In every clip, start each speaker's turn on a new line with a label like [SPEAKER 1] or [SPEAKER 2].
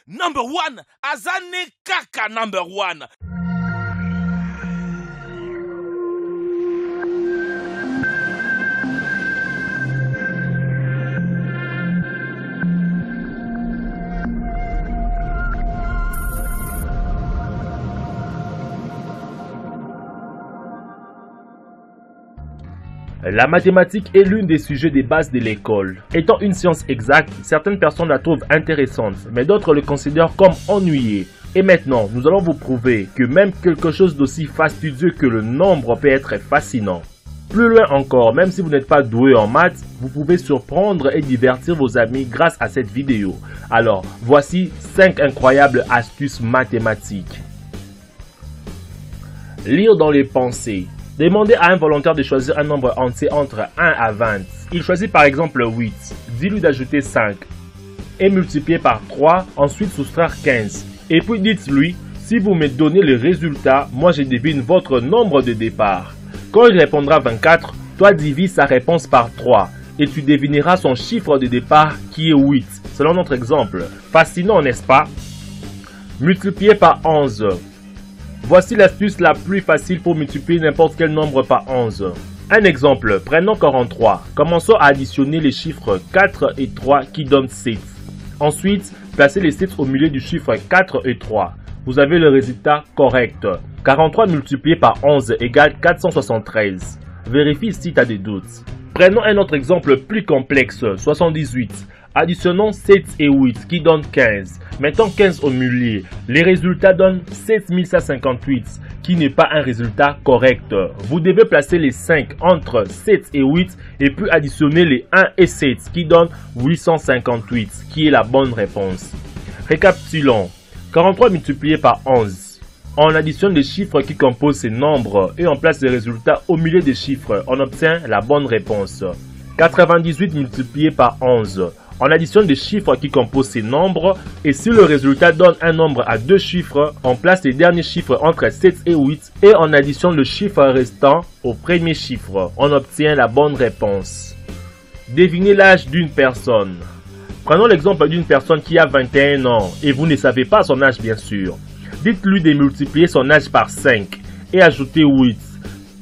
[SPEAKER 1] number one, Azane Kaka number one.
[SPEAKER 2] La mathématique est l'une des sujets des bases de l'école. Étant une science exacte, certaines personnes la trouvent intéressante, mais d'autres le considèrent comme ennuyée. Et maintenant, nous allons vous prouver que même quelque chose d'aussi fastidieux que le nombre peut être fascinant. Plus loin encore, même si vous n'êtes pas doué en maths, vous pouvez surprendre et divertir vos amis grâce à cette vidéo. Alors, voici 5 incroyables astuces mathématiques. Lire dans les pensées. Demandez à un volontaire de choisir un nombre entier entre 1 à 20. Il choisit par exemple 8. Dis-lui d'ajouter 5 et multiplier par 3, ensuite soustraire 15. Et puis dites-lui, si vous me donnez le résultat, moi je devine votre nombre de départ. Quand il répondra 24, toi divises sa réponse par 3 et tu devineras son chiffre de départ qui est 8. Selon notre exemple. Fascinant, n'est-ce pas? Multiplier par 11. Voici l'astuce la plus facile pour multiplier n'importe quel nombre par 11. Un exemple, prenons 43. Commençons à additionner les chiffres 4 et 3 qui donnent 7. Ensuite, placez les 7 au milieu du chiffre 4 et 3. Vous avez le résultat correct. 43 multiplié par 11 égale 473. Vérifie si tu as des doutes. Prenons un autre exemple plus complexe, 78. Additionnons 7 et 8 qui donnent 15. Mettons 15 au milieu. Les résultats donnent 7158 qui n'est pas un résultat correct. Vous devez placer les 5 entre 7 et 8 et puis additionner les 1 et 7 qui donnent 858 qui est la bonne réponse. Récapitulons. 43 multiplié par 11. On additionne les chiffres qui composent ces nombres et on place les résultats au milieu des chiffres. On obtient la bonne réponse. 98 multiplié par 11. On additionne les chiffres qui composent ces nombres et si le résultat donne un nombre à deux chiffres, on place les derniers chiffres entre 7 et 8 et on additionne le chiffre restant au premier chiffre. On obtient la bonne réponse. Devinez l'âge d'une personne. Prenons l'exemple d'une personne qui a 21 ans et vous ne savez pas son âge bien sûr. Dites-lui de multiplier son âge par 5 et ajouter 8.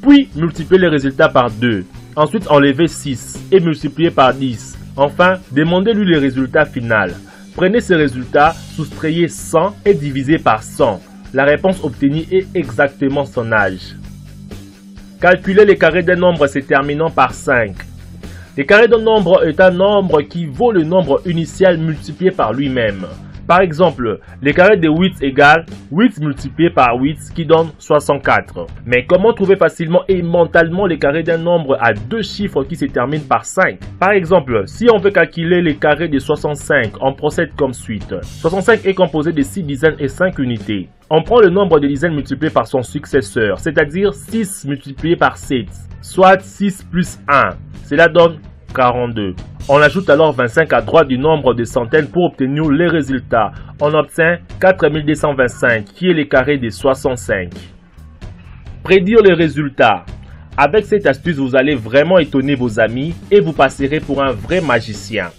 [SPEAKER 2] Puis multipliez le résultat par 2. Ensuite enlevez 6 et multipliez par 10. Enfin, demandez-lui le résultat final. Prenez ce résultat, soustrayez 100 et divisez par 100. La réponse obtenue est exactement son âge. Calculez les carrés d'un nombre se terminant par 5. Le carré d'un nombre est un nombre qui vaut le nombre initial multiplié par lui-même. Par exemple, le carré de 8 égale 8 multiplié par 8 qui donne 64. Mais comment trouver facilement et mentalement le carré d'un nombre à deux chiffres qui se terminent par 5? Par exemple, si on veut calculer le carré de 65, on procède comme suite. 65 est composé de 6 dizaines et 5 unités. On prend le nombre de dizaines multiplié par son successeur, c'est-à-dire 6 multiplié par 7, soit 6 plus 1. Cela donne 42. On ajoute alors 25 à droite du nombre de centaines pour obtenir les résultats. On obtient 4225 qui est le carré de 65. Prédire les résultats. Avec cette astuce, vous allez vraiment étonner vos amis et vous passerez pour un vrai magicien.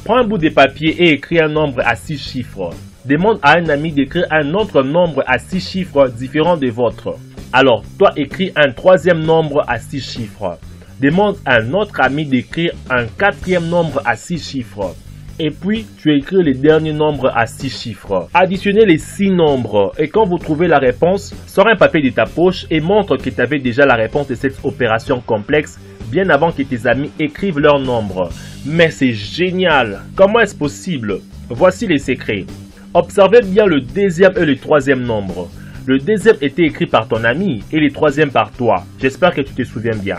[SPEAKER 2] Prends un bout de papier et écris un nombre à 6 chiffres. Demande à un ami d'écrire un autre nombre à 6 chiffres différent des vôtres. Alors, toi écris un troisième nombre à 6 chiffres. Demande à un autre ami d'écrire un quatrième nombre à 6 chiffres. Et puis, tu écris le dernier nombre à 6 chiffres. Additionnez les 6 nombres. Et quand vous trouvez la réponse, sors un papier de ta poche et montre que tu avais déjà la réponse de cette opération complexe bien avant que tes amis écrivent leur nombre. Mais c'est génial! Comment est-ce possible? Voici les secrets. Observez bien le deuxième et le troisième nombre. Le deuxième était écrit par ton ami et le troisième par toi. J'espère que tu te souviens bien.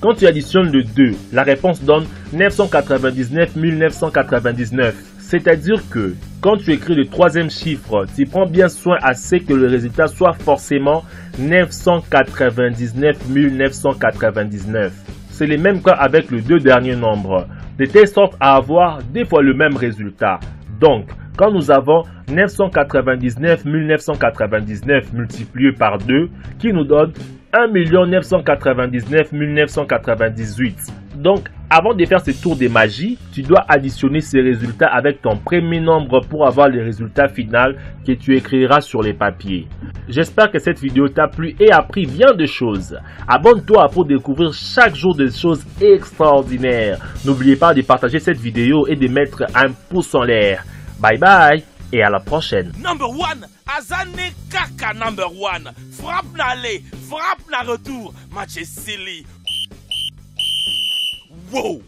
[SPEAKER 2] Quand tu additionnes le 2, la réponse donne 999 999. C'est-à-dire que quand tu écris le troisième chiffre, tu prends bien soin à ce que le résultat soit forcément 999 999. C'est le même cas avec les deux derniers nombres, de telle sorte à avoir deux fois le même résultat. Donc, quand nous avons 999 999 multiplié par 2, qui nous donne 1 999 998. Donc, avant de faire ce tour de magie, tu dois additionner ces résultats avec ton premier nombre pour avoir le résultat final que tu écriras sur les papiers. J'espère que cette vidéo t'a plu et appris bien de choses. Abonne-toi pour découvrir chaque jour des choses extraordinaires. N'oubliez pas de partager cette vidéo et de mettre un pouce en l'air. Bye bye et à la prochaine.
[SPEAKER 1] Number one, Azane Kaka number one. Frappe n'aller, frappe n'a retour. Match est silly. Wow.